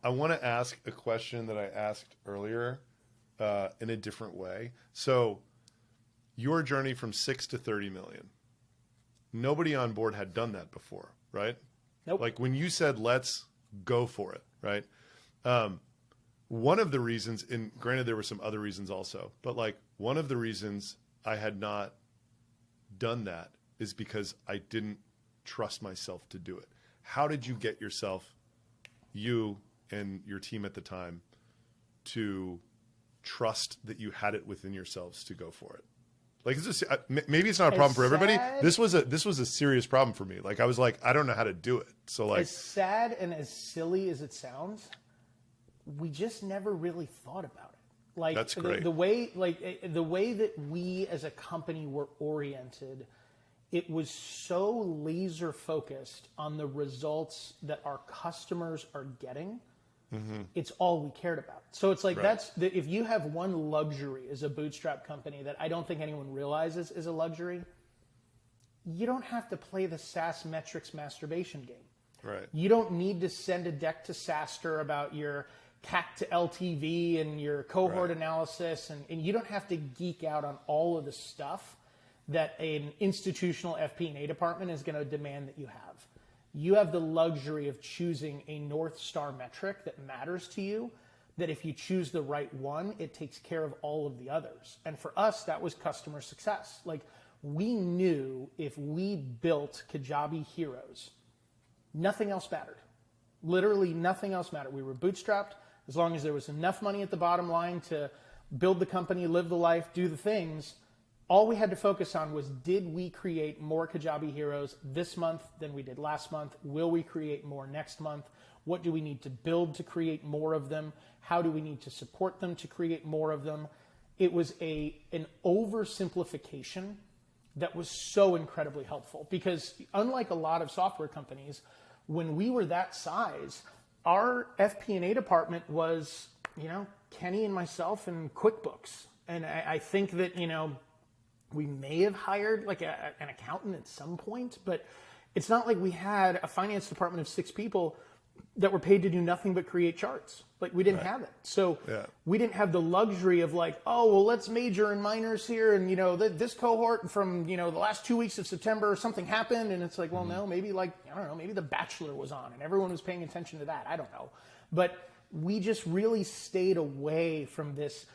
I want to ask a question that I asked earlier in a different way. So your journey from 6 to 30 million, nobody on board had done that before, right? Nope. Like when you said, let's go for it, right? One of the reasons, and granted there were some other reasons also, but like one of the reasons I had not done that is because I didn't trust myself to do it. How did you get yourself, you and your team at the time, to trust that you had it within yourselves to go for it? Like, maybe it's not a problem for everybody. This was a serious problem for me. Like, I was like, I don't know how to do it. So like, as sad and as silly as it sounds, we just never really thought about it. Like, that's great. The way that we as a company were oriented, it was so laser focused on the results that our customers are getting. Mm-hmm. It's all we cared about. So it's like, right. If you have one luxury as a bootstrap company that I don't think anyone realizes is a luxury, you don't have to play the SaaS metrics masturbation game. Right. You don't need to send a deck to SaaStr about your CAC to LTV and your cohort analysis, and you don't have to geek out on all of the stuff that an institutional FP&A department is going to demand that you have. You have the luxury of choosing a North Star metric that matters to you, that if you choose the right one, it takes care of all of the others. And for us, that was customer success. Like, we knew if we built Kajabi Heroes, nothing else mattered. Literally nothing else mattered. We were bootstrapped. As long as there was enough money at the bottom line to build the company, live the life, do the things, all we had to focus on was, did we create more Kajabi Heroes this month than we did last month? Will we create more next month? What do we need to build to create more of them? How do we need to support them to create more of them? It was an oversimplification that was so incredibly helpful, because unlike a lot of software companies, when we were that size, our FP&A department was, Kenny and myself and QuickBooks. And I think that, we may have hired like an accountant at some point, but it's not like we had a finance department of 6 people that were paid to do nothing but create charts. Like, we didn't have it. So we didn't have the luxury of like, oh, well, let's major in minors here. And, this cohort from, the last 2 weeks of September, something happened. And it's like, well, no, maybe maybe The Bachelor was on and everyone was paying attention to that. I don't know. But we just really stayed away from this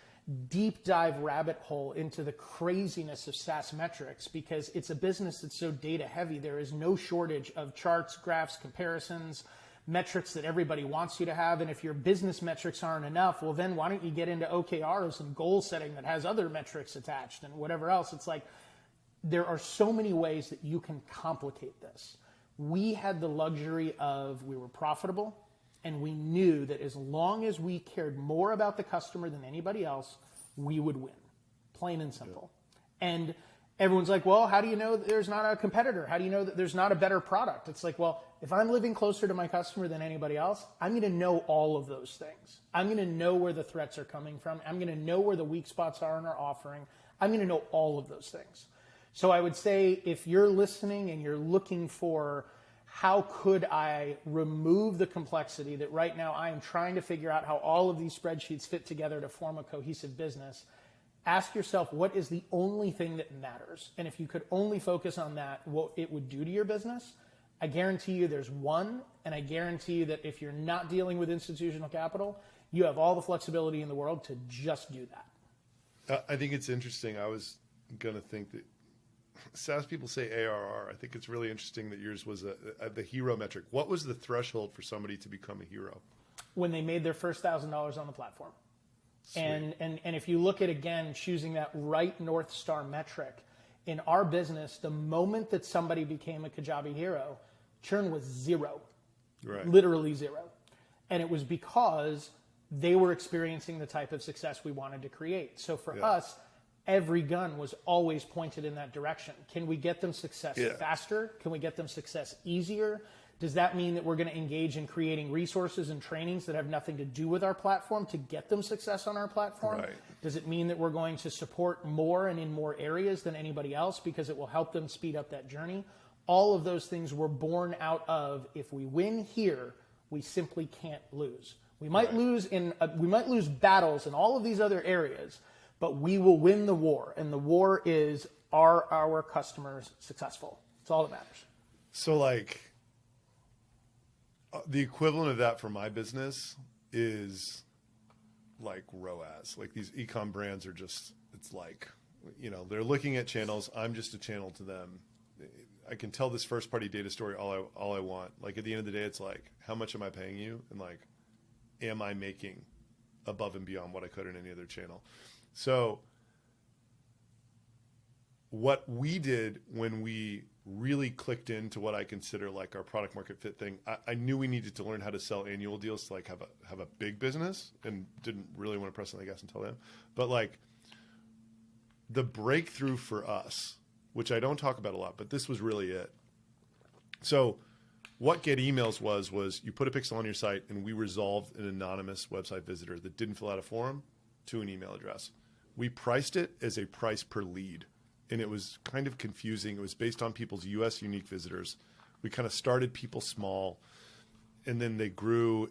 deep dive rabbit hole into the craziness of SaaS metrics, because it's a business that's so data heavy. There is no shortage of charts, graphs, comparisons, metrics that everybody wants you to have. And if your business metrics aren't enough, well, then why don't you get into OKRs and goal setting that has other metrics attached and whatever else? It's like, there are so many ways that you can complicate this. We had the luxury of, we were profitable, and we knew that as long as we cared more about the customer than anybody else, we would win. Plain and simple. Yeah. And everyone's like, well, how do you know that there's not a competitor? How do you know that there's not a better product? It's like, well, if I'm living closer to my customer than anybody else, I'm going to know all of those things. I'm going to know where the threats are coming from. I'm going to know where the weak spots are in our offering. I'm going to know all of those things. So I would say, if you're listening and you're looking for, how could I remove the complexity that right now I am trying to figure out how all of these spreadsheets fit together to form a cohesive business? Ask yourself, what is the only thing that matters? And if you could only focus on that, what it would do to your business, I guarantee you there's one, and I guarantee you that if you're not dealing with institutional capital, you have all the flexibility in the world to just do that. I think it's interesting. I was going to think that SaaS people say ARR. I think it's really interesting that yours was the hero metric. What was the threshold for somebody to become a hero? When they made their first $1,000 on the platform. Sweet. And if you look at, again, choosing that right North Star metric, in our business, the moment that somebody became a Kajabi hero, churn was 0. Right. Literally 0. And it was because they were experiencing the type of success we wanted to create. So for us, every gun was always pointed in that direction. Can we get them success faster? Can we get them success easier? Does that mean that we're going to engage in creating resources and trainings that have nothing to do with our platform to get them success on our platform? Right. Does it mean that we're going to support more and in more areas than anybody else because it will help them speed up that journey? All of those things were born out of, if we win here, we simply can't lose. We might lose we might lose battles in all of these other areas, but we will win the war. And the war is, are our customers successful? It's all that matters. So like the equivalent of that for my business is like ROAS. Like these e-com brands are just, it's like, you know, they're looking at channels. I'm just a channel to them. I can tell this first party data story all I want. Like at the end of the day, it's like, how much am I paying you? And like, am I making above and beyond what I could in any other channel? So what we did when we really clicked into what I consider like our product market fit thing, I knew we needed to learn how to sell annual deals to like have a big business, and didn't really want to press on the gas until then. But like the breakthrough for us, which I don't talk about a lot, but this was really it. So what Get Emails was you put a pixel on your site and we resolved an anonymous website visitor that didn't fill out a form to an email address. We priced it as a price per lead, and it was kind of confusing. It was based on people's US unique visitors. We kind of started people small, and then they grew.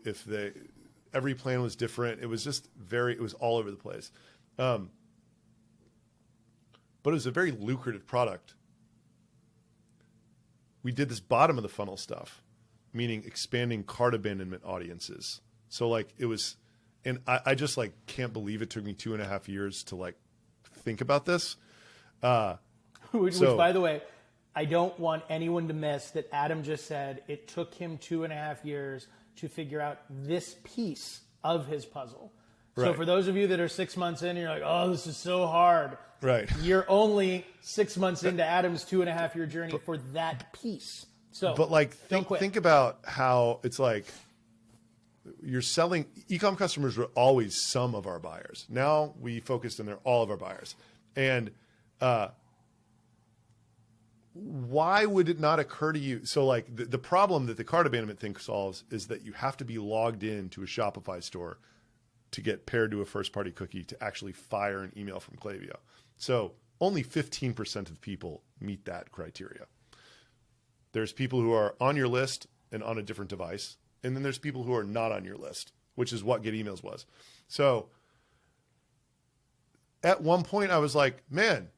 Every plan was different. It was just it was all over the place. But it was a very lucrative product. We did this bottom of the funnel stuff, meaning expanding cart abandonment audiences. So like it was, and I just like can't believe it took me 2.5 years to like think about this. Which, by the way, I don't want anyone to miss that Adam just said it took him 2.5 years to figure out this piece of his puzzle. So Right. for those of you that are 6 months in, and you're like, oh, this is so hard. Right. You're only 6 months into Adam's 2.5 year journey for that piece. So, But like, don't quit. think about how it's like you're selling. E-com customers were always some of our buyers. Now we focused on all of our buyers. And why would it not occur to you? So like the problem that the cart abandonment thing solves is that you have to be logged in to a Shopify store to get paired to a first-party cookie to actually fire an email from Klaviyo. So only 15% of people meet that criteria. There's people who are on your list and on a different device, and then there's people who are not on your list, which is what Get Emails was. So at one point I was like, man,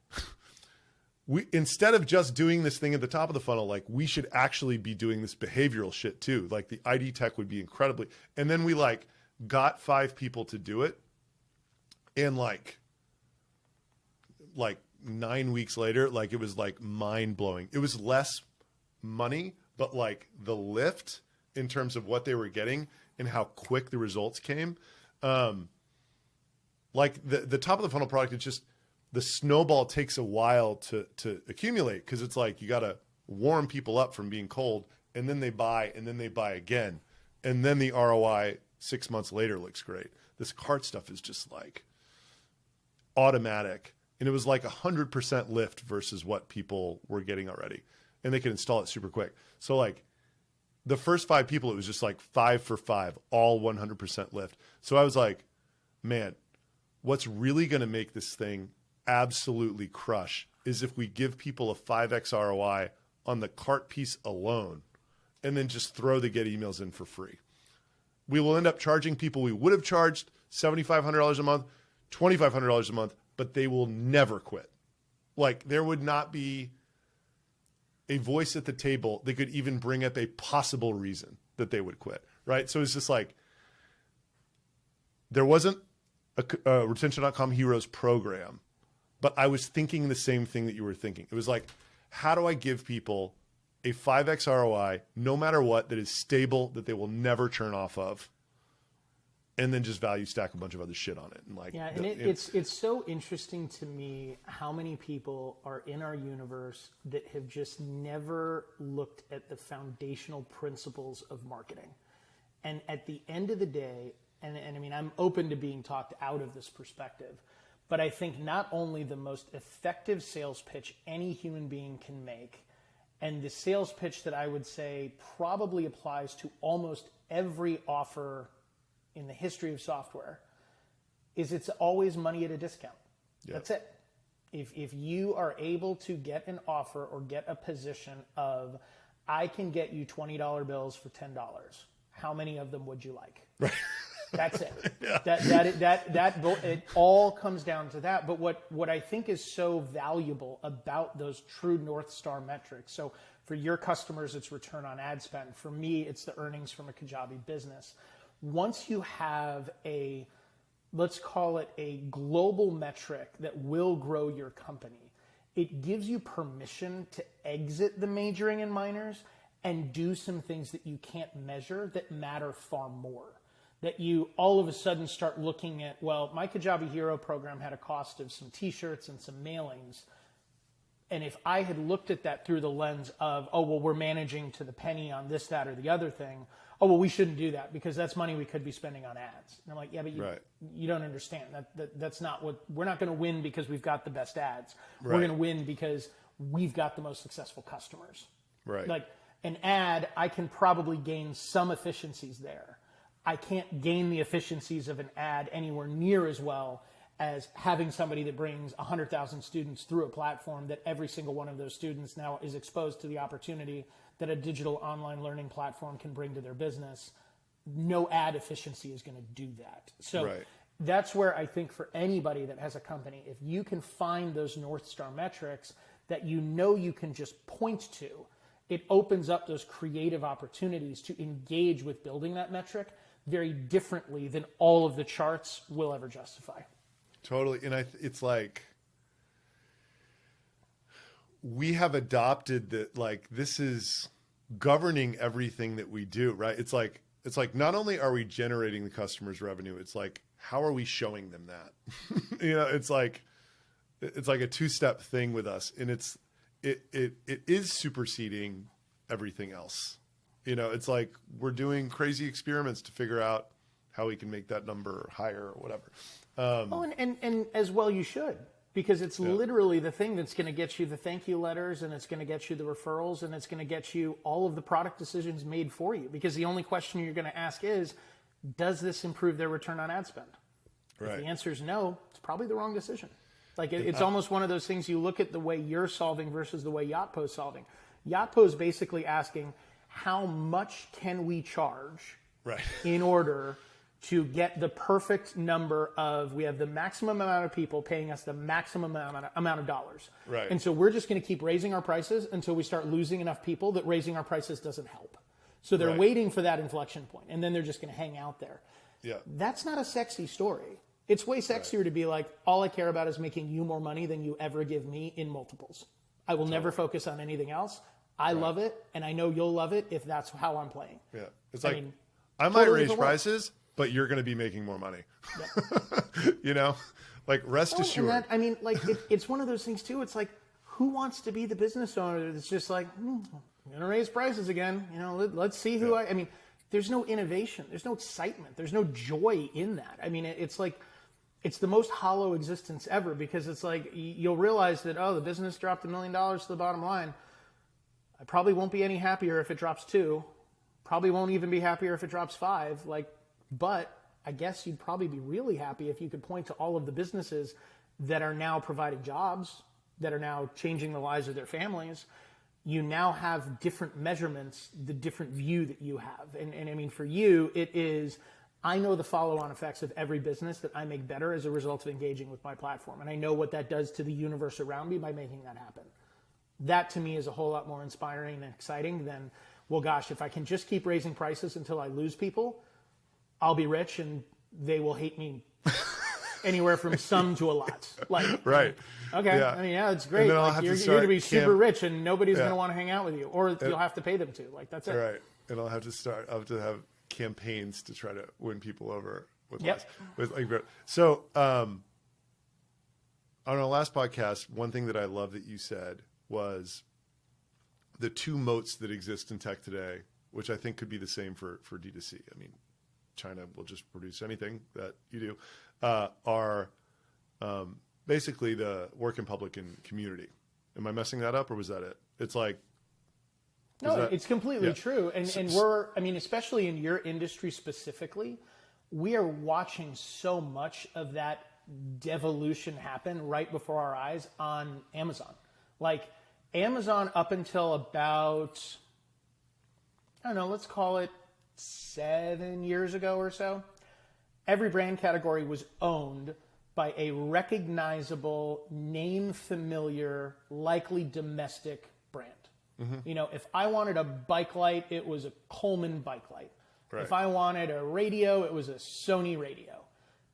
instead of just doing this thing at the top of the funnel, like we should actually be doing this behavioral shit too. Like the ID tech would be incredibly, and then we like got 5 people to do it. And like 9 weeks later, like it was like mind blowing. It was less money, but like the lift in terms of what they were getting and how quick the results came. Like the top of the funnel product, it's just the snowball takes a while to accumulate, because it's like you got to warm people up from being cold, and then they buy, and then they buy again. And then the ROI 6 months later looks great. This cart stuff is just like automatic. And it was like 100% lift versus what people were getting already. And they can install it super quick. So like the first 5 people, it was just like 5 for 5, all 100% lift. So I was like, man, what's really going to make this thing absolutely crush is if we give people a 5x ROI on the cart piece alone, and then just throw the Get Emails in for free. We will end up charging people we would have charged $7,500 a month, $2,500 a month, but they will never quit. Like there would not be a voice at the table that could even bring up a possible reason that they would quit, right? So it's just like, there wasn't a retention.com Heroes program, but I was thinking the same thing that you were thinking. It was like, how do I give people a 5x ROI, no matter what, that is stable, that they will never turn off of, and then just value stack a bunch of other shit on it. And like, yeah, and it's so interesting to me how many people are in our universe that have just never looked at the foundational principles of marketing. And at the end of the day, and I mean, I'm open to being talked out of this perspective, but I think not only the most effective sales pitch any human being can make, and the sales pitch that I would say probably applies to almost every offer in the history of software, is it's always money at a discount. Yeah. That's it. If you are able to get an offer or get a position of, I can get you $20 bills for $10, how many of them would you like? Right. That's it. Yeah. It all comes down to that. But what I think is so valuable about those true North Star metrics. So for your customers, it's return on ad spend. For me, it's the earnings from a Kajabi business. Once you have let's call it a global metric that will grow your company, it gives you permission to exit the majoring and minors and do some things that you can't measure that matter far more. That you all of a sudden start looking at, well, my Kajabi Hero program had a cost of some t-shirts and some mailings. And if I had looked at that through the lens of, oh, well, we're managing to the penny on this, that, or the other thing. Oh, well, we shouldn't do that because that's money we could be spending on ads. And I'm like, yeah, but you don't understand. That's not what, we're not going to win because we've got the best ads. Right. We're going to win because we've got the most successful customers. Right. Like an ad, I can probably gain some efficiencies there. I can't gain the efficiencies of an ad anywhere near as well as having somebody that brings 100,000 students through a platform that every single one of those students now is exposed to the opportunity that a digital online learning platform can bring to their business. No ad efficiency is going to do that. So that's where I think for anybody that has a company, if you can find those North Star metrics that you know you can just point to, it opens up those creative opportunities to engage with building that metric very differently than all of the charts will ever justify. Totally. And it's like, we have adopted that, like, this is governing everything that we do, right? It's like not only are we generating the customer's revenue, it's like, how are we showing them that? You know, it's like a two-step thing with us. And it is superseding everything else. You know, it's like we're doing crazy experiments to figure out how we can make that number higher or whatever. And as well you should, because it's literally the thing that's going to get you the thank you letters, and it's going to get you the referrals, and it's going to get you all of the product decisions made for you. Because the only question you're going to ask is, does this improve their return on ad spend? Right. If the answer is no, it's probably the wrong decision. Like it's almost one of those things you look at the way you're solving versus the way Yotpo's solving. Yotpo's basically asking, how much can we charge in order to get the perfect number of, we have the maximum amount of people paying us the maximum amount of dollars. Right. And so we're just going to keep raising our prices until we start losing enough people that raising our prices doesn't help. So they're waiting for that inflection point, and then they're just going to hang out there. Yeah. That's not a sexy story. It's way sexier to be like, all I care about is making you more money than you ever give me in multiples. I will never focus on anything else. I love it, and I know you'll love it if that's how I'm playing. Yeah. It's like, I might raise prices, but you're going to be making more money. Yep. You know, like rest assured. It's one of those things too. It's like, who wants to be the business owner that's just like, I'm going to raise prices again. You know, let's see who I mean, there's no innovation. There's no excitement. There's no joy in that. I mean, it's like, it's the most hollow existence ever, because it's like, you'll realize that, the business dropped $1 million to the bottom line. I probably won't be any happier if it drops 2. Probably won't even be happier if it drops 5. But I guess you'd probably be really happy if you could point to all of the businesses that are now providing jobs, that are now changing the lives of their families. You now have different measurements, the different view that you have. And I mean, for you, it is, I know the follow-on effects of every business that I make better as a result of engaging with my platform. And I know what that does to the universe around me by making that happen. That to me is a whole lot more inspiring and exciting than, well, gosh, if I can just keep raising prices until I lose people, I'll be rich and they will hate me anywhere from some to a lot. Like, okay, I mean, it's great. Like, you're going to be super rich and nobody's going to want to hang out with you, or you'll have to pay them to. Like, that's it. Right. And I'll have to have campaigns to try to win people over with less. So, on our last podcast, one thing that I love that you said was the 2 moats that exist in tech today, which I think could be the same for D2C. I mean, China will just produce anything that you do, are basically the work in public and community. Am I messing that up, or was that it? It's like, no, it's completely true. And we're, I mean, especially in your industry specifically, we are watching so much of that devolution happen right before our eyes on Amazon. Like, Amazon up until about, I don't know, let's call it 7 years ago or so, every brand category was owned by a recognizable, name familiar, likely domestic brand. You know, if I wanted a bike light, it was a Coleman bike light. Right. If I wanted a radio, it was a Sony radio.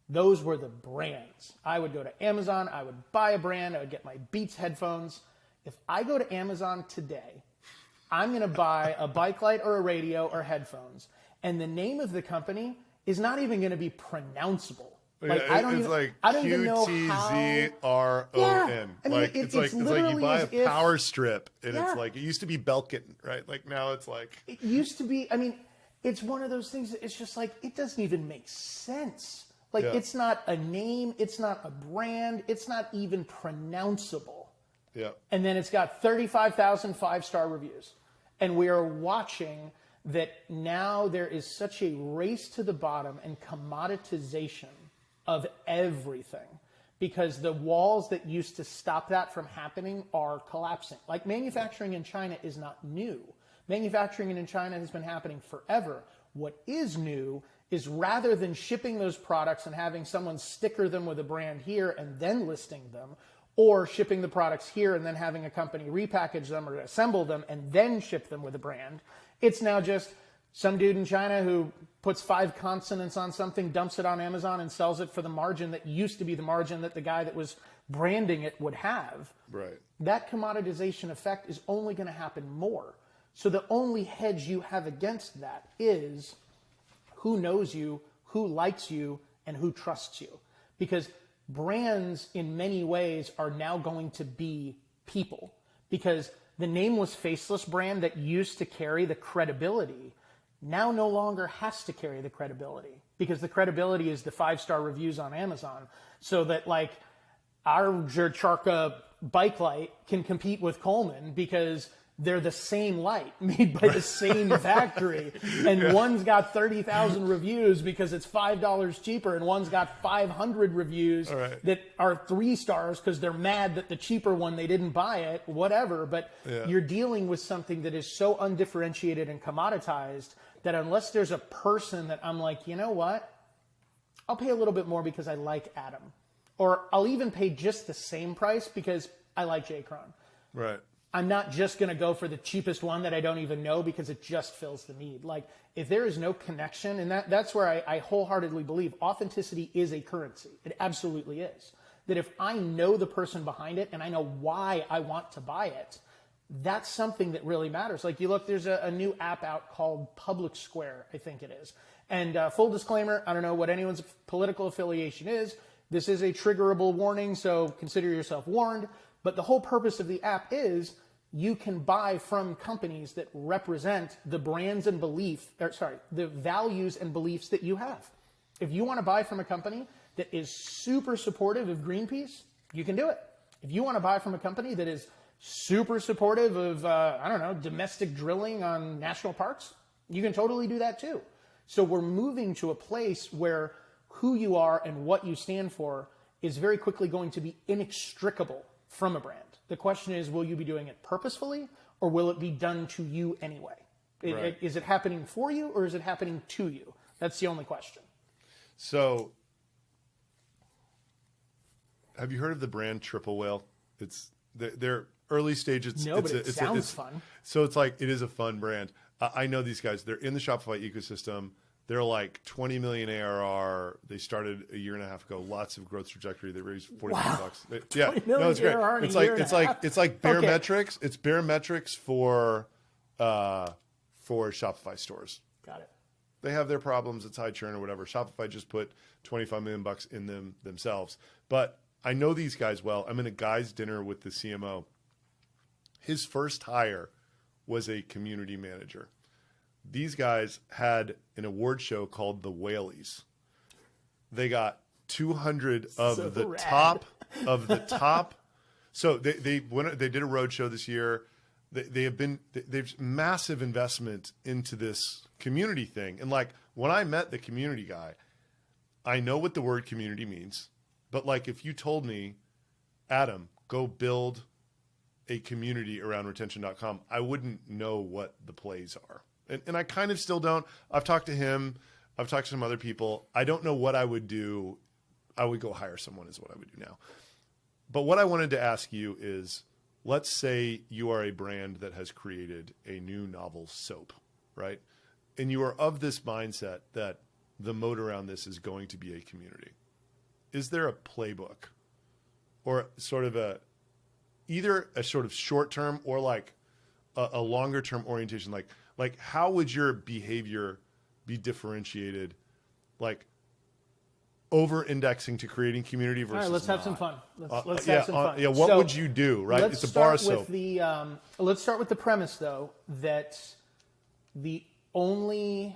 Those were the brands. I would go to Amazon, I would buy a brand, I would get my Beats headphones. If I go to Amazon today, I'm going to buy a bike light or a radio or headphones, and the name of the company is not even going to be pronounceable. Like, I don't even know how. QTZRON. Yeah. I mean, it's like you buy a power strip, and it's like, it used to be Belkin, right? Like, now it's like. It used to be, I mean, it's one of those things that it's just like, it doesn't even make sense. Like, it's not a name, it's not a brand, it's not even pronounceable. Yeah. And then it's got 35,000 five-star reviews. And we are watching that now there is such a race to the bottom and commoditization of everything, because the walls that used to stop that from happening are collapsing. Like, manufacturing in China is not new. Manufacturing in China has been happening forever. What is new is, rather than shipping those products and having someone sticker them with a brand here and then listing them, or shipping the products here and then having a company repackage them or assemble them and then ship them with a brand, it's now just some dude in China who puts 5 consonants on something, dumps it on Amazon, and sells it for the margin that used to be the margin that the guy that was branding it would have. Right. That commoditization effect is only going to happen more. So the only hedge you have against that is who knows you, who likes you, and who trusts you. Because brands, in many ways, are now going to be people. Because the nameless, faceless brand that used to carry the credibility now no longer has to carry the credibility, because the credibility is the 5-star reviews on Amazon. So that, like, our Jercharka bike light can compete with Coleman because they're the same light made by the same factory. And one's got 30,000 reviews because it's $5 cheaper, and one's got 500 reviews that are 3 stars because they're mad that the cheaper one, they didn't buy it, whatever. But you're dealing with something that is so undifferentiated and commoditized that unless there's a person that I'm like, you know what, I'll pay a little bit more because I like Adam. Or I'll even pay just the same price because I like J. Cron. Right. I'm not just going to go for the cheapest one that I don't even know because it just fills the need. Like, if there is no connection, and that's where I wholeheartedly believe authenticity is a currency. It absolutely is. That if I know the person behind it and I know why I want to buy it, that's something that really matters. Like, you look, there's a new app out called Public Square, I think it is. And full disclaimer, I don't know what anyone's political affiliation is. This is a triggerable warning, so consider yourself warned. But the whole purpose of the app is you can buy from companies that represent the brands and the values and beliefs that you have. If you want to buy from a company that is super supportive of Greenpeace, you can do it. If you want to buy from a company that is super supportive of, domestic drilling on national parks, you can totally do that too. So we're moving to a place where who you are and what you stand for is very quickly going to be inextricable from a brand. The question is, will you be doing it purposefully, or will it be done to you anyway? Is it happening for you, or is it happening to you? That's the only question. So, have you heard of the brand Triple Whale? They're early stage. It sounds fun. So it's like, it is a fun brand. I know these guys. They're in the Shopify ecosystem. They're like 20 million ARR. They started a year and a half ago. Lots of growth trajectory. They raised $40 million. Yeah, no, it's great. It's like bare metrics. It's bare metrics for Shopify stores. Got it. They have their problems. It's high churn or whatever. Shopify just put $25 million in them themselves. But I know these guys well. I'm in a guy's dinner with the CMO. His first hire was a community manager. These guys had an award show called the Whaleys. They got 200 of the top of the top. So they did a road show this year. They've massive investment into this community thing. And like, when I met the community guy, I know what the word community means. But like, if you told me, Adam, go build a community around retention.com, I wouldn't know what the plays are. And I kind of still don't. I've talked to him. I've talked to some other people. I don't know what I would do. I would go hire someone is what I would do now. But what I wanted to ask you is, let's say you are a brand that has created a new novel soap, right? And you are of this mindset that the moat around this is going to be a community. Is there a playbook or sort of either a sort of short term or like a longer term orientation? Like how would your behavior be differentiated? Like over indexing to creating community versus all right, let's have not? some fun. Let's have some fun. Yeah, what would you do, right? It's a bar soap. Let's start with the premise, though, that the only,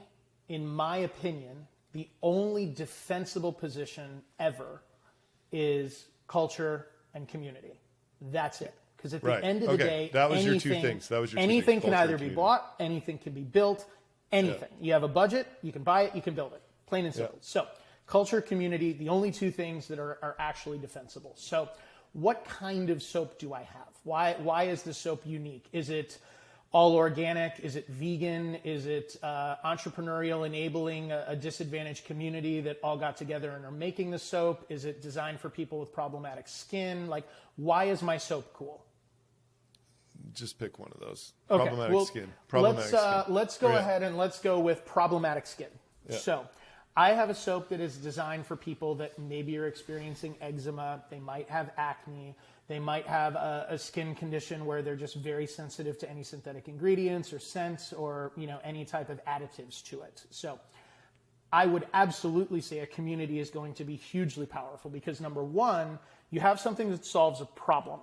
in my opinion, the only defensible position ever is culture and community. That's it. Because at the end of the day, that was your two things. Anything can either be bought, anything can be built, anything. You have a budget, you can buy it, you can build it. Plain and simple. So culture, community, the only two things that are actually defensible. So what kind of soap do I have? Why is the soap unique? Is it all organic? Is it vegan? Is it entrepreneurial, enabling a disadvantaged community that all got together and are making the soap? Is it designed for people with problematic skin? Like, why is my soap cool? Just pick one of those. Okay. Problematic skin. Problematic skin. Let's go ahead and let's go with problematic skin. Yeah. So I have a soap that is designed for people that maybe are experiencing eczema. They might have acne. They might have a skin condition where they're just very sensitive to any synthetic ingredients or scents or any type of additives to it. So I would absolutely say a community is going to be hugely powerful because, number one, you have something that solves a problem.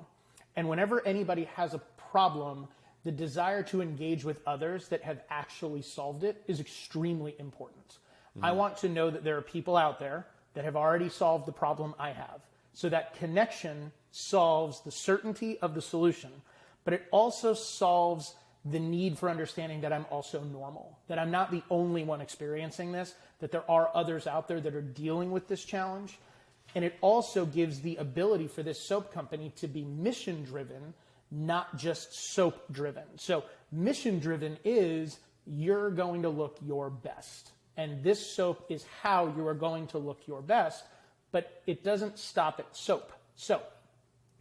And whenever anybody has a problem, the desire to engage with others that have actually solved it is extremely important. I want to know that there are people out there that have already solved the problem I have. So that connection solves the certainty of the solution, but it also solves the need for understanding that I'm also normal, that I'm not the only one experiencing this, that there are others out there that are dealing with this challenge. And it also gives the ability for this soap company to be mission-driven, not just soap-driven. So mission-driven is you're going to look your best. And this soap is how you are going to look your best, but it doesn't stop at soap. So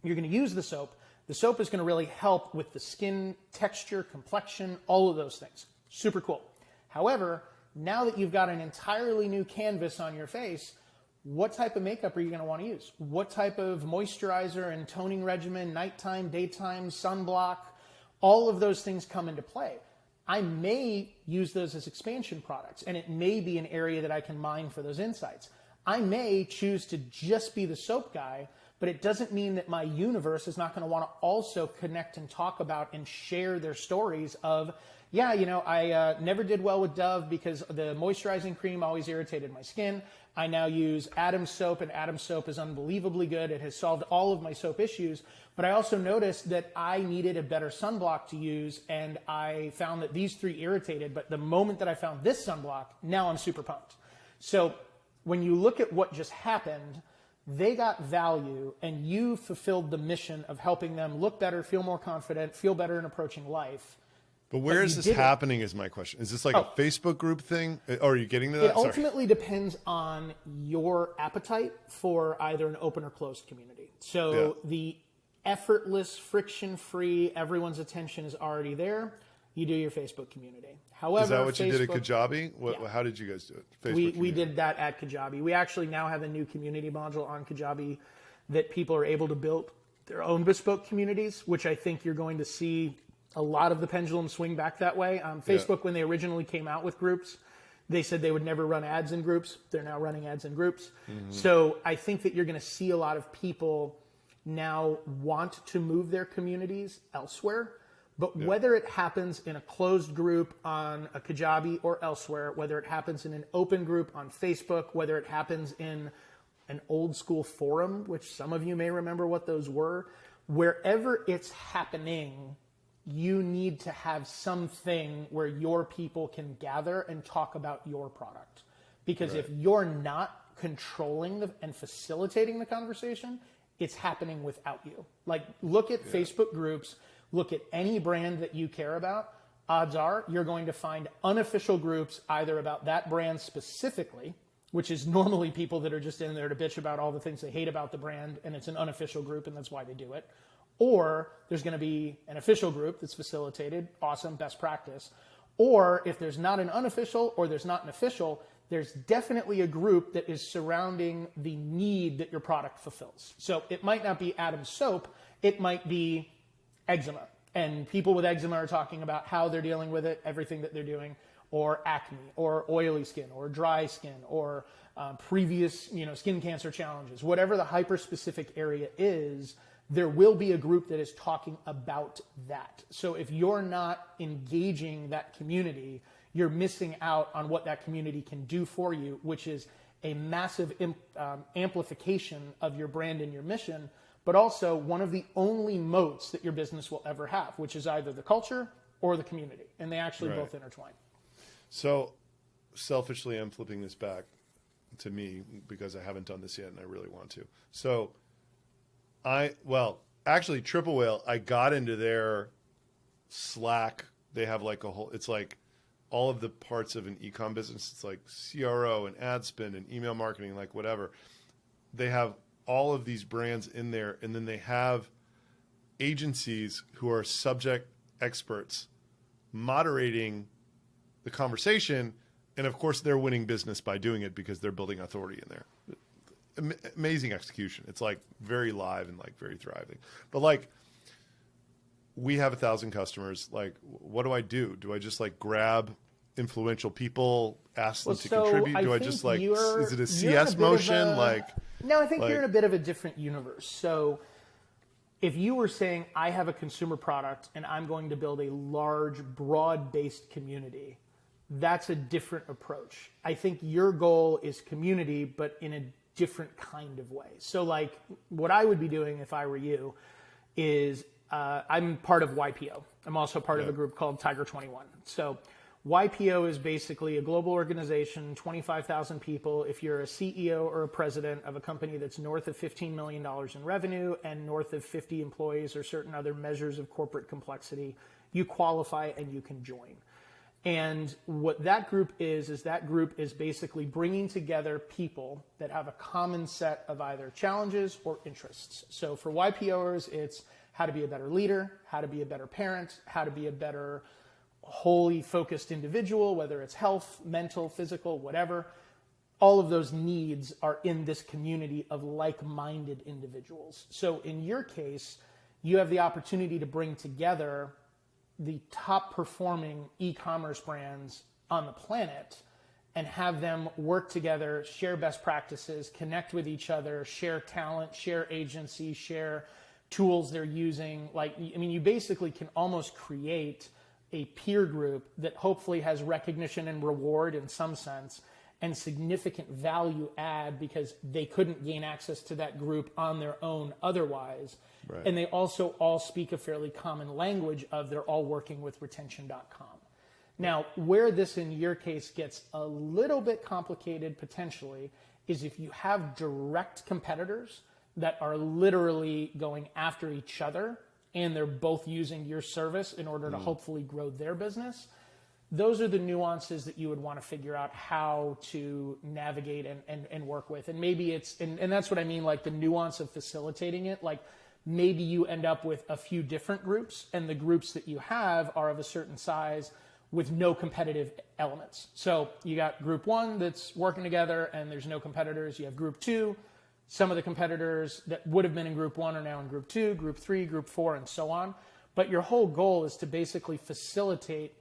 you're going to use the soap. The soap is going to really help with the skin texture, complexion, all of those things. Super cool. However, now that you've got an entirely new canvas on your face, what type of makeup are you going to want to use? What type of moisturizer and toning regimen, nighttime, daytime, sunblock, all of those things come into play. I may use those as expansion products, and it may be an area that I can mine for those insights. I may choose to just be the soap guy, but it doesn't mean that my universe is not going to want to also connect and talk about and share their stories of, I never did well with Dove because the moisturizing cream always irritated my skin. I now use Adam's soap, and Adam's soap is unbelievably good. It has solved all of my soap issues. But I also noticed that I needed a better sunblock to use, and I found that these three irritated. But the moment that I found this sunblock, now I'm super pumped. So when you look at what just happened, they got value, and you fulfilled the mission of helping them look better, feel more confident, feel better in approaching life. But where is this happening is my question. Is this like a Facebook group thing? Or are you getting to that? It ultimately depends on your appetite for either an open or closed community. So the effortless, friction-free, everyone's attention is already there. You do your Facebook community. However, is that what you did at Kajabi? How did you guys do it? Facebook we did that at Kajabi. We actually now have a new community module on Kajabi that people are able to build their own bespoke communities, which I think you're going to see a lot of the pendulum swing back that way. Facebook, when they originally came out with groups, they said they would never run ads in groups. They're now running ads in groups. So I think that you're going to see a lot of people now want to move their communities elsewhere. But whether it happens in a closed group on a Kajabi or elsewhere, whether it happens in an open group on Facebook, whether it happens in an old school forum, which some of you may remember what those were, wherever it's happening, you need to have something where your people can gather and talk about your product. Because if you're not controlling and facilitating the conversation, it's happening without you. Like, look at Facebook groups, look at any brand that you care about. odds are you're going to find unofficial groups either about that brand specifically, which is normally people that are just in there to bitch about all the things they hate about the brand, and it's an unofficial group, and that's why they do it. Or there's going to be an official group that's facilitated, awesome, best practice. Or if there's not an unofficial or there's not an official, there's definitely a group that is surrounding the need that your product fulfills. So it might not be Adam's soap, it might be eczema. And people with eczema are talking about how they're dealing with it, everything that they're doing, or acne, or oily skin, or dry skin, or previous skin cancer challenges. Whatever the hyper-specific area is, there will be a group that is talking about that. So if you're not engaging that community, you're missing out on what that community can do for you, which is a massive amplification of your brand and your mission, but also one of the only moats that your business will ever have, which is either the culture or the community. And they actually both intertwine. So selfishly, I'm flipping this back to me because I haven't done this yet and I really want to. So actually Triple Whale, I got into their Slack. They have like it's like all of the parts of an e-com business. It's like CRO and ad spend and email marketing, like whatever. They have all of these brands in there, and then they have agencies who are subject experts moderating the conversation. And of course they're winning business by doing it because they're building authority in there. Amazing execution. It's like very live and like very thriving. But like, we have 1,000 customers. Like, what do? Do I just like grab influential people, ask them to contribute? Do I just like, is it a CS motion? No, I think you're in a bit of a different universe. So if you were saying, I have a consumer product and I'm going to build a large, broad-based community, that's a different approach. I think your goal is community, but in a different kind of way. So like what I would be doing if I were you is I'm part of YPO. I'm also part of a group called Tiger 21. So YPO is basically a global organization, 25,000 people. If you're a CEO or a president of a company that's north of $15 million in revenue and north of 50 employees or certain other measures of corporate complexity, you qualify and you can join. And what that group is that group is basically bringing together people that have a common set of either challenges or interests. So for YPOers, it's how to be a better leader, how to be a better parent, how to be a better wholly focused individual, whether it's health, mental, physical, whatever. All of those needs are in this community of like-minded individuals. So in your case, you have the opportunity to bring together the top performing e-commerce brands on the planet and have them work together, share best practices, connect with each other, share talent, share agency, share tools they're using. You basically can almost create a peer group that hopefully has recognition and reward in some sense and significant value add because they couldn't gain access to that group on their own otherwise. Right. And they also all speak a fairly common language of they're all working with retention.com. Now, where this in your case gets a little bit complicated potentially is if you have direct competitors that are literally going after each other and they're both using your service in order to hopefully grow their business. Those are the nuances that you would want to figure out how to navigate and work with. And maybe it's, and that's what I mean, like the nuance of facilitating it. Like maybe you end up with a few different groups and the groups that you have are of a certain size with no competitive elements. So you got group one that's working together and there's no competitors. You have group two. Some of the competitors that would have been in group one are now in group two, group three, group four, and so on. But your whole goal is to basically facilitate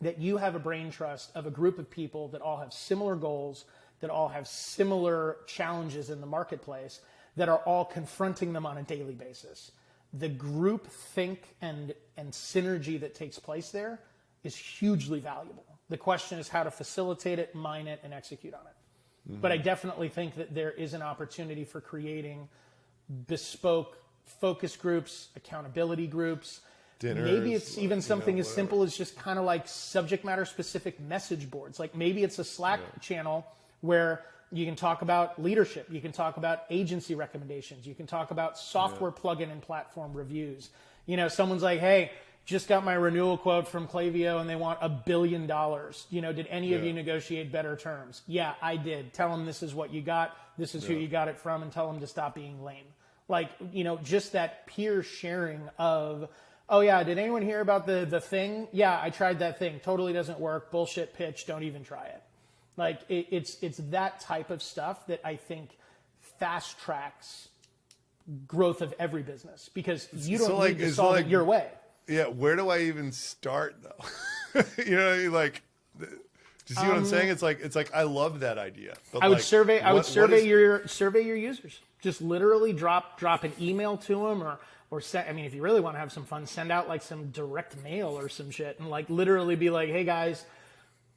that you have a brain trust of a group of people that all have similar goals, that all have similar challenges in the marketplace, that are all confronting them on a daily basis. The group think and synergy that takes place there is hugely valuable. The question is how to facilitate it, mine it, and execute on it. Mm-hmm. But I definitely think that there is an opportunity for creating bespoke focus groups, accountability groups. Dinners, maybe it's even something as simple as just kind of like subject matter specific message boards. Like maybe it's a Slack channel where you can talk about leadership. You can talk about agency recommendations. You can talk about software plugin and platform reviews. Someone's like, hey, just got my renewal quote from Klaviyo and they want $1 billion. Did any of you negotiate better terms? Yeah, I did. Tell them this is what you got. This is who you got it from, and tell them to stop being lame. Like, just that peer sharing of, oh yeah, did anyone hear about the thing? Yeah, I tried that thing. Totally doesn't work. Bullshit pitch. Don't even try it. Like it's that type of stuff that I think fast tracks growth of every business, because you don't need to solve it your way. Yeah, where do I even start though? You know what I mean? Like, do you see what I'm saying? It's like I love that idea. But I would survey your users. Just literally drop an email to them, or send, I mean, if you really want to have some fun, send out like some direct mail or some shit, and like literally be like, hey guys,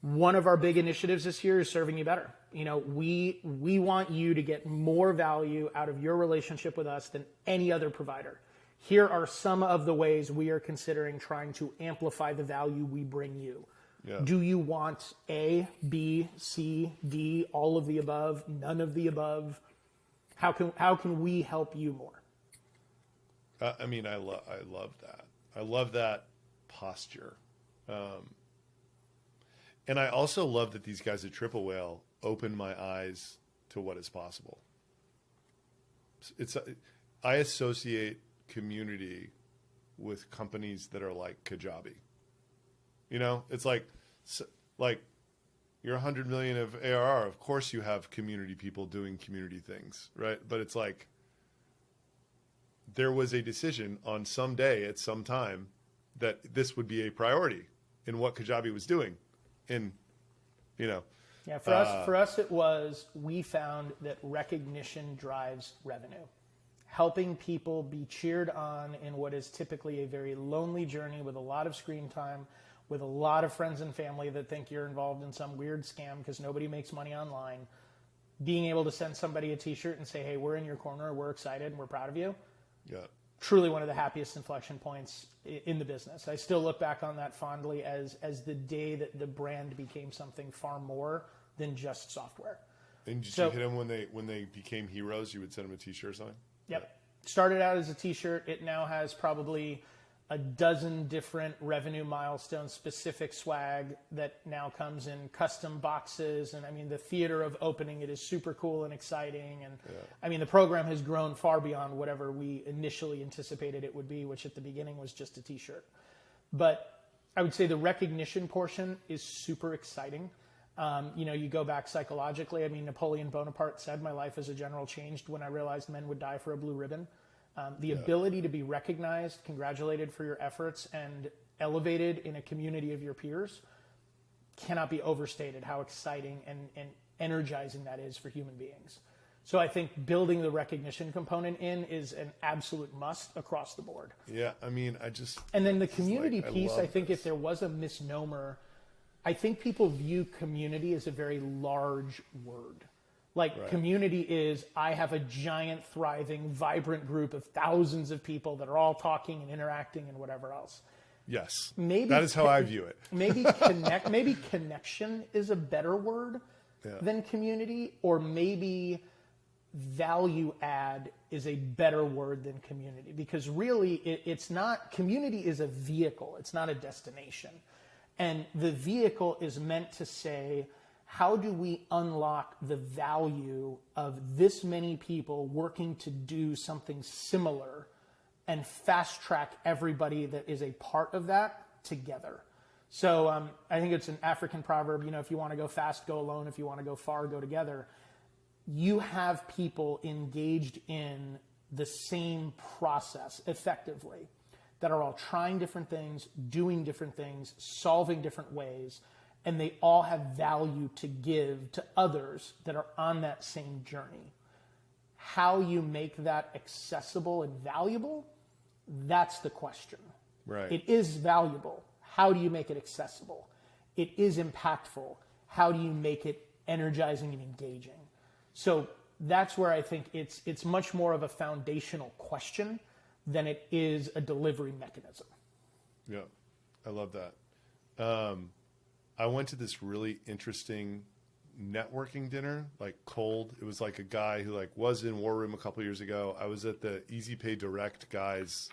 one of our big initiatives this year is serving you better. We want you to get more value out of your relationship with us than any other provider. Here are some of the ways we are considering trying to amplify the value we bring you. Yeah. Do you want A, B, C, D, all of the above, none of the above? How can we help you more? I mean, I love that. I love that posture. And I also love that these guys at Triple Whale open my eyes to what is possible. I associate community with companies that are like Kajabi. It's like you're 100 million of ARR. Of course you have community people doing community things, right? But it's like there was a decision on some day at some time that this would be a priority in what Kajabi was doing. Yeah, for us it was, we found that recognition drives revenue. Helping people be cheered on in what is typically a very lonely journey with a lot of screen time, with a lot of friends and family that think you're involved in some weird scam because nobody makes money online. Being able to send somebody a t-shirt and say, hey, we're in your corner, we're excited, and we're proud of you. Yeah. Truly one of the happiest inflection points in the business. I still look back on that fondly as the day that the brand became something far more than just software. And did you hit them when they became heroes? You would send them a t-shirt or something? Yep. Yeah. Started out as a t-shirt. It now has probably a dozen different revenue milestone specific swag that now comes in custom boxes. And I mean, the theater of opening it is super cool and exciting. And I mean, the program has grown far beyond whatever we initially anticipated it would be, which at the beginning was just a t-shirt. But I would say the recognition portion is super exciting. You go back psychologically. I mean, Napoleon Bonaparte said, my life as a general changed when I realized men would die for a blue ribbon. The ability to be recognized, congratulated for your efforts, and elevated in a community of your peers cannot be overstated how exciting and energizing that is for human beings. So I think building the recognition component in is an absolute must across the board. Yeah, I mean, And then the community piece, I think if there was a misnomer, I think people view community as a very large word. Community is, I have a giant, thriving, vibrant group of thousands of people that are all talking and interacting and whatever else. Yes, that is how I view it. Maybe connection is a better word than community, or maybe value add is a better word than community, because really it's not, community is a vehicle, it's not a destination. And the vehicle is meant to say, how do we unlock the value of this many people working to do something similar and fast track everybody that is a part of that together? So I think it's an African proverb, if you want to go fast, go alone. If you want to go far, go together. You have people engaged in the same process effectively that are all trying different things, doing different things, solving different ways, and they all have value to give to others that are on that same journey. How you make that accessible and valuable, that's the question. Right. It is valuable. How do you make it accessible? It is impactful. How do you make it energizing and engaging? So that's where I think it's much more of a foundational question than it is a delivery mechanism. Yeah, I love that. I went to this really interesting networking dinner, like cold. It was like a guy who was in War Room a couple years ago. I was at the Easy Pay Direct guys,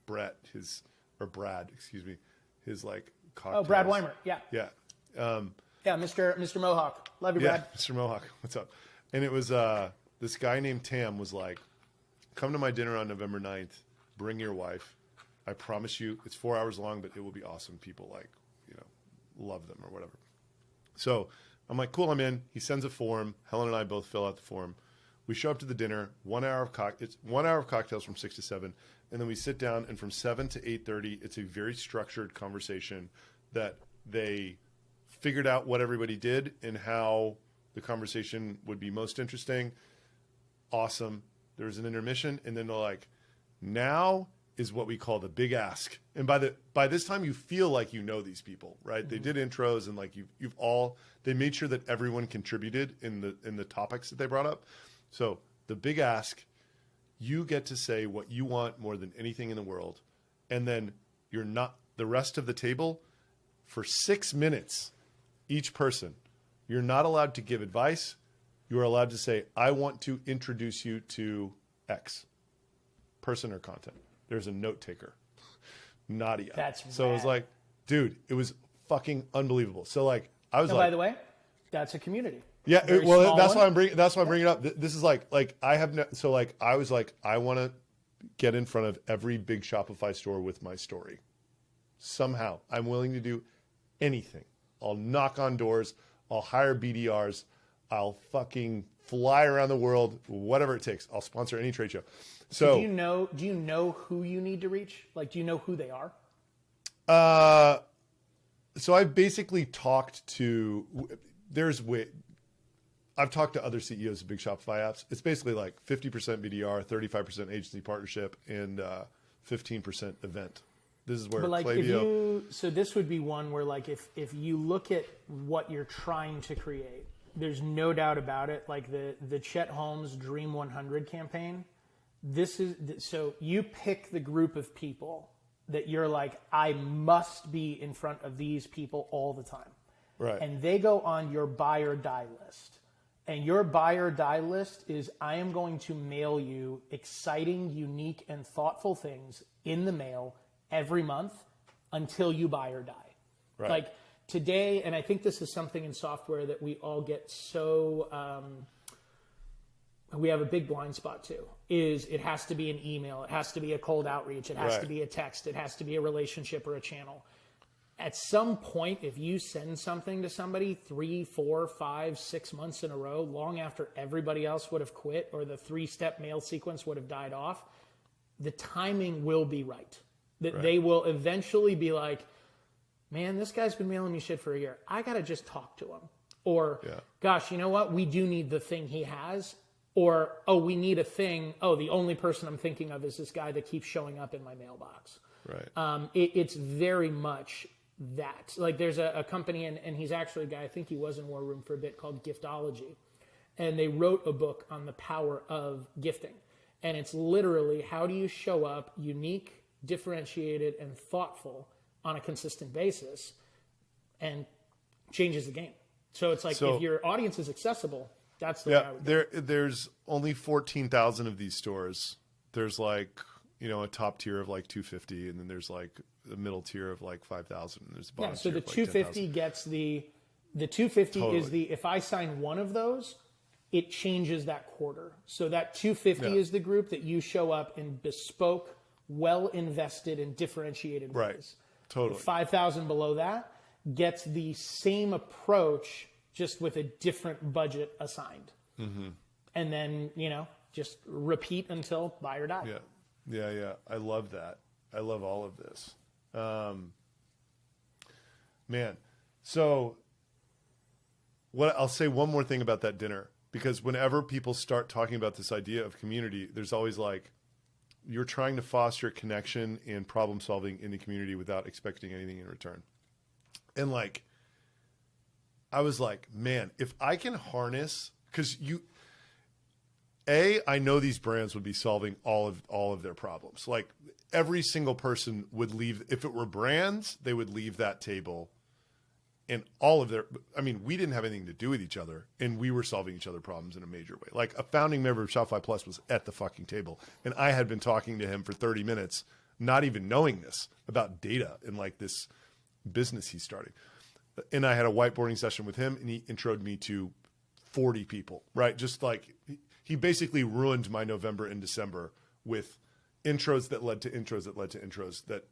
Brett, his or Brad, excuse me, his like cocktails. Oh, Brad Weimer. Yeah. Yeah. Yeah, Mr. Mohawk. Love you, Yeah, Brad. Mr. Mohawk. What's up? And it was this guy named Tam was like, come to my dinner on November 9th. Bring your wife. I promise you, it's 4 hours long, but it will be awesome. People like, love them or whatever. So I'm like, cool, I'm in. He sends a form. Helen and I both fill out the form. We show up to the dinner. 1 hour of it's 1 hour of cocktails from 6 to 7, and then we sit down. And from 7 to 8:30, it's a very structured conversation that they figured out what everybody did and how the conversation would be most interesting. Awesome. There's an intermission, and then they're like, now is what we call the big ask. And by this time you feel like you know these people, right? Mm-hmm. They did intros and like they made sure that everyone contributed in the topics that they brought up. So the big ask, you get to say what you want more than anything in the world. And then the rest of the table for 6 minutes, each person, you're not allowed to give advice. You are allowed to say, I want to introduce you to X person or content. There's a note taker. Nadia. That's so rad. It was like, dude, it was fucking unbelievable. So like, I was by the way, that's a community. Yeah. That's why I'm bringing it up. This is like I have I was like, I want to get in front of every big Shopify store with my story. Somehow I'm willing to do anything. I'll knock on doors. I'll hire BDRs. I'll fucking fly around the world, whatever it takes. I'll sponsor any trade show. So do you know who you need to reach? Like, do you know who they are? So I basically talked to, I've talked to other CEOs of big Shopify apps. It's basically like 50% BDR, 35% agency partnership, and 15% event. This is where but like Klaviyo. So this would be one where like if you look at what you're trying to create, there's no doubt about it. Like the Chet Holmes Dream 100 campaign. So you pick the group of people that you're like, I must be in front of these people all the time. Right. And they go on your buy or die list. And your buy or die list is, I am going to mail you exciting, unique, and thoughtful things in the mail every month until you buy or die. Right. Like today, and I think this is something in software that we all get so... we have a big blind spot too, is it has to be an email, it has to be a cold outreach, it has to be a text, it has to be a relationship or a channel. At some point, if you send something to somebody 3, 4, 5, 6 months in a row, long after everybody else would have quit or the 3-step mail sequence would have died off, the timing will be right. That they will eventually be like, man, this guy's been mailing me shit for a year. I got to just talk to him. Or, gosh, you know what? We do need the thing he has. Or, oh, we need a thing. Oh, the only person I'm thinking of is this guy that keeps showing up in my mailbox. Right. It's very much that. Like there's a company, and he's actually a guy, I think he was in War Room for a bit, called Giftology. And they wrote a book on the power of gifting. And it's literally, how do you show up unique, differentiated, and thoughtful on a consistent basis, and changes the game. So it's like, if your audience is accessible, that's the way I would do it. There's only 14,000 of these stores. There's like, a top tier of like 250, and then there's like a middle tier of like 5,000. And there's a bottom so tier the of 250 like gets the 250 Totally. is if I sign one of those, it changes that quarter. So that 250 is the group that you show up in bespoke, well invested, and differentiated ways. Right. Totally. 5,000 below that gets the same approach, just with a different budget assigned. Mm-hmm. And then, just repeat until buy or die. Yeah. I love that. I love all of this. Man. So I'll say one more thing about that dinner, because whenever people start talking about this idea of community, there's always like, you're trying to foster connection and problem solving in the community without expecting anything in return. And like, I was like, man, if I can harness, because I know these brands would be solving all of their problems. Like every single person would leave, if it were brands, they would leave that table, and we didn't have anything to do with each other, and we were solving each other problems in a major way. Like a founding member of Shopify Plus was at the fucking table, and I had been talking to him for 30 minutes not even knowing this about data and like this business he's starting. And I had a whiteboarding session with him, and he introed me to 40 people, right? Just like he basically ruined my November and December with intros that led to intros that led to intros, that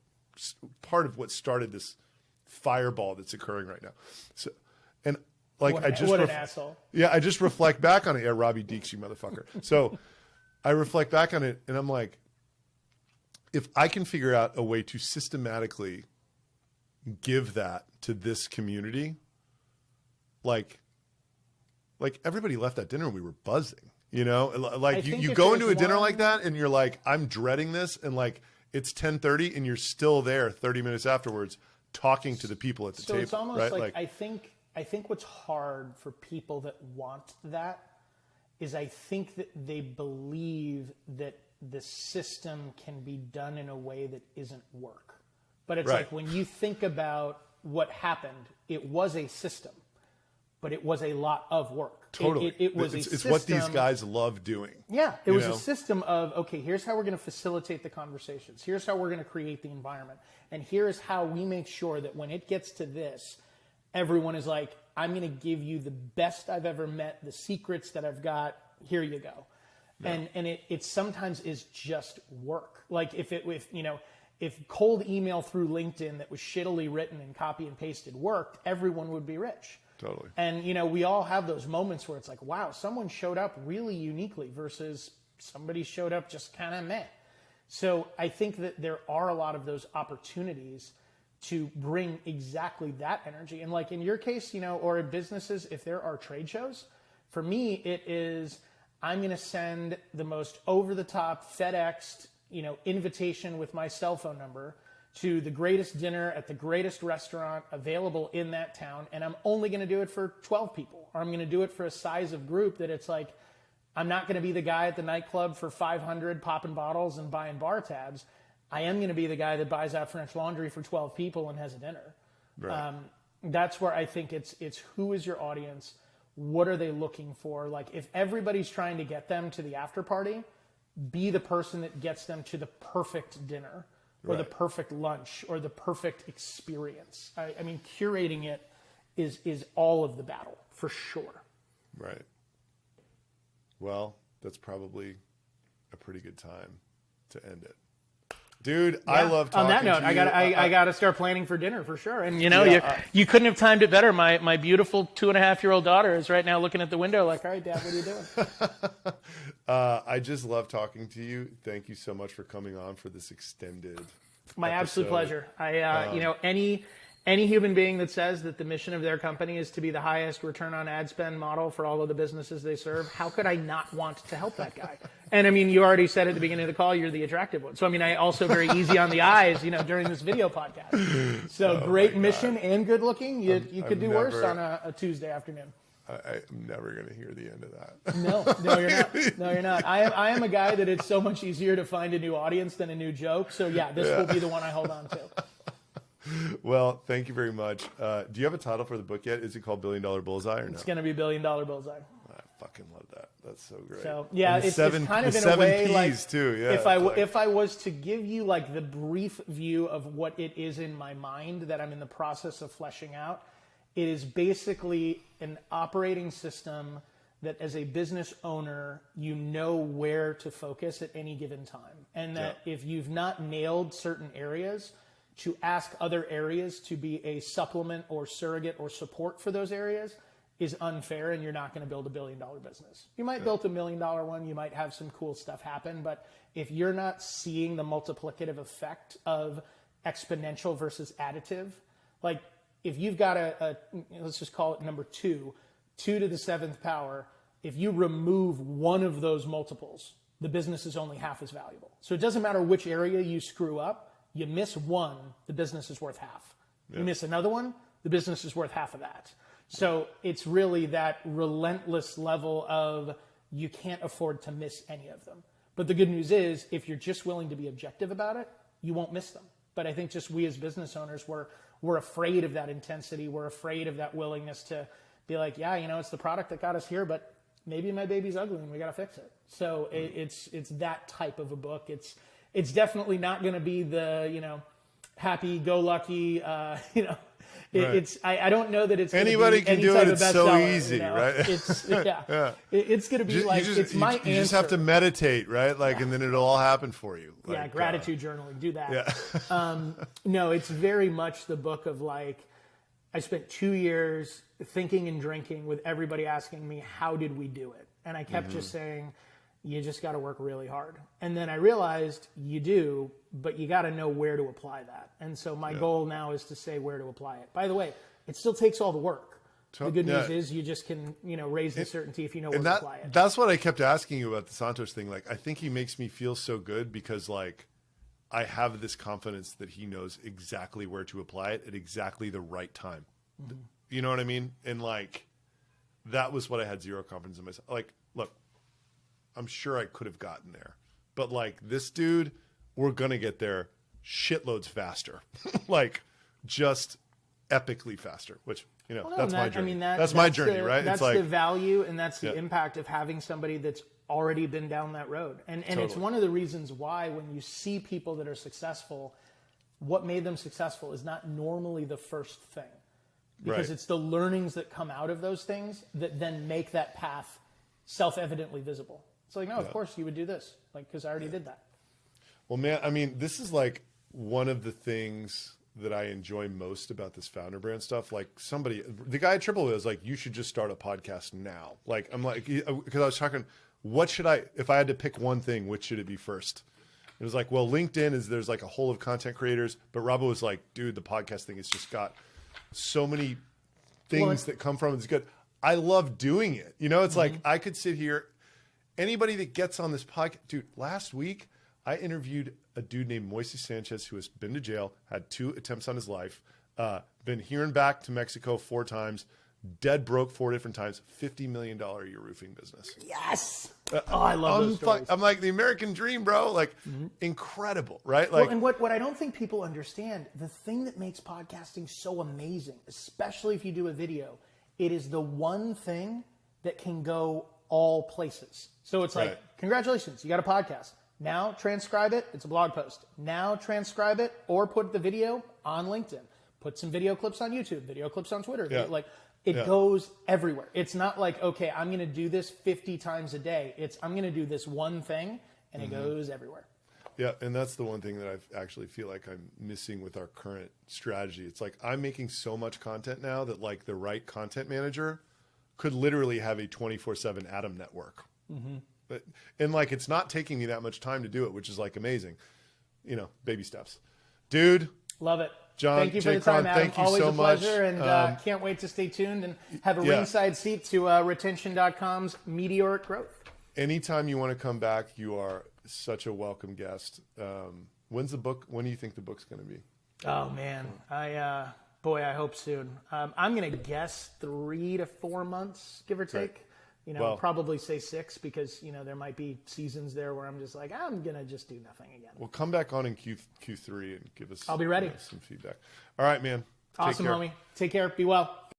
part of what started this fireball that's occurring right now. So, and like, what an asshole. Yeah. I just reflect back on it. Yeah. Robbie Deeks, you motherfucker. So I reflect back on it, and I'm like, if I can figure out a way to systematically give that to this community, like everybody left that dinner and we were buzzing, you know, like you go into a dinner like that and you're like, I'm dreading this. And like, it's 10:30 and you're still there 30 minutes afterwards talking to the people at the table. So it's almost right? like I think what's hard for people that want that is I think that they believe that the system can be done in a way that isn't work. But it's like when you think about what happened, it was a system, but it was a lot of work. Totally. It's what these guys love doing. Yeah. It was a system of, okay, here's how we're going to facilitate the conversations. Here's how we're going to create the environment. And here's how we make sure that when it gets to this, everyone is like, I'm going to give you the best I've ever met, the secrets that I've got. Here you go. Yeah. And it sometimes is just work. Like if cold email through LinkedIn that was shittily written and copy and pasted worked, everyone would be rich. Totally. And, we all have those moments where it's like, wow, someone showed up really uniquely versus somebody showed up just kind of meh. So I think that there are a lot of those opportunities to bring exactly that energy. And like in your case, or in businesses, if there are trade shows, for me, it is, I'm going to send the most over-the-top FedExed, invitation with my cell phone number to the greatest dinner at the greatest restaurant available in that town. And I'm only going to do it for 12 people, or I'm going to do it for a size of group that it's like, I'm not going to be the guy at the nightclub for 500 popping bottles and buying bar tabs. I am going to be the guy that buys out French Laundry for 12 people and has a dinner. Right. That's where I think it's who is your audience? What are they looking for? Like if everybody's trying to get them to the after party, be the person that gets them to the perfect dinner or the perfect lunch or the perfect experience. I mean, curating it is all of the battle for sure. Right. Well, that's probably a pretty good time to end it. Dude, yeah. I love talking to you. On that note, I got to start planning for dinner for sure. And you couldn't have timed it better. My beautiful 2.5-year-old daughter is right now looking at the window like, all right, Dad, what are you doing? I just love talking to you. Thank you so much for coming on for this extended My episode. Absolute pleasure. Any human being that says that the mission of their company is to be the highest return on ad spend model for all of the businesses they serve, how could I not want to help that guy? And I mean, you already said at the beginning of the call, you're the attractive one. So I mean, I also very easy on the eyes, during this video podcast. So great mission and good looking. You could do worse on a Tuesday afternoon. I'm never going to hear the end of that. No, you're not. No, you're not. I am a guy that it's so much easier to find a new audience than a new joke. So yeah, this will be the one I hold on to. Well, thank you very much. Do you have a title for the book yet? Is it called $1 Billion Bullseye or no? It's going to be $1 Billion Bullseye. I fucking love that. That's so great. So yeah, it's kind of in a way like too. Yeah, if I was to give you like the brief view of what it is in my mind that I'm in the process of fleshing out, it is basically an operating system that as a business owner, you know where to focus at any given time. And that if you've not nailed certain areas, to ask other areas to be a supplement or surrogate or support for those areas is unfair, and you're not going to build $1 billion business. You might build $1 million one, you might have some cool stuff happen, but if you're not seeing the multiplicative effect of exponential versus additive, like if you've got let's just call it number 2 to the 7th power, if you remove one of those multiples, the business is only half as valuable. So it doesn't matter which area you screw up. You miss one, the business is worth half. Yeah. You miss another one, the business is worth half of that. So it's really that relentless level of you can't afford to miss any of them. But the good news is, if you're just willing to be objective about it, you won't miss them. But I think just we as business owners, we're afraid of that intensity. We're afraid of that willingness to be like, yeah, it's the product that got us here, but maybe my baby's ugly and we got to fix it. So it's that type of a book. It's definitely not going to be the, happy-go-lucky, Right. I don't know that it's gonna Anybody be can any do type it. of It's so bestseller, easy, right? It's it's going to be it's my answer. You just have to meditate, right? Like, and then it'll all happen for you. Like, Gratitude journaling. Do that. Yeah. No, it's very much the book of like, I spent 2 years thinking and drinking with everybody asking me, how did we do it? And I kept just saying, you just got to work really hard. And then I realized you do, but you got to know where to apply that. And so my goal now is to say where to apply it. By the way, it still takes all the work. The good news is you just can, raise the certainty if you know where to apply it. That's what I kept asking you about the Santos thing. Like, I think he makes me feel so good because, like, I have this confidence that he knows exactly where to apply it at exactly the right time. Mm-hmm. You know what I mean? And, like, that was what I had zero confidence in myself. Like, look, I'm sure I could have gotten there. But, like, this dude, we're going to get there shitloads faster. Like, just epically faster, which, that's my journey. That's my journey, right? That's it's like the value and that's the impact of having somebody that's already been down that road. And totally. It's one of the reasons why when you see people that are successful, what made them successful is not normally the first thing. Because it's the learnings that come out of those things that then make that path self-evidently visible. It's like, no, of course you would do this, like, because I already did that. Well, man, I mean, this is like one of the things that I enjoy most about this founder brand stuff. Like the guy at Triple was like, you should just start a podcast now. Like, I'm like, because I was talking, if I had to pick one thing, which should it be first? It was like, well, LinkedIn there's like a hole of content creators, but Robbo was like, dude, the podcast thing has just got so many things that come from it. It's good. I love doing it. It's like, I could sit here, anybody that gets on this podcast, dude, last week I interviewed a dude named Moises Sanchez who has been to jail, had 2 attempts on his life, been here and back to Mexico 4 times, dead broke 4 different times, $50 million a year roofing business. Yes. I love those stories. I'm like, the American dream, bro. Like, incredible, right? Like, and what I don't think people understand, the thing that makes podcasting so amazing, especially if you do a video, it is the one thing that can go all places. So it's like, congratulations, you got a podcast. Now transcribe it. It's a blog post. Now transcribe it or put the video on LinkedIn. Put some video clips on YouTube, video clips on Twitter. Yeah. Like, it goes everywhere. It's not like, okay, I'm going to do this 50 times a day. I'm going to do this one thing, and it goes everywhere. Yeah, and that's the one thing that I actually feel like I'm missing with our current strategy. It's like I'm making so much content now that like the right content manager could literally have a 24/7 Atom network. And like it's not taking me that much time to do it, which is like amazing. Baby steps. Dude. Love it. John, thank you for the time, Adam. Thank you Always so a pleasure, much. and can't wait to stay tuned and have a ringside seat to retention.com's meteoric growth. Anytime you want to come back, you are such a welcome guest. When do you think the book's going to be? Oh man, I hope soon. I'm going to guess 3 to 4 months, give or take. Probably say 6 because, there might be seasons there where I'm just like, I'm going to just do nothing again. Well, come back on in Q3 and give us I'll be ready. Some feedback. All right, man. Awesome, homie. Take care. Be well.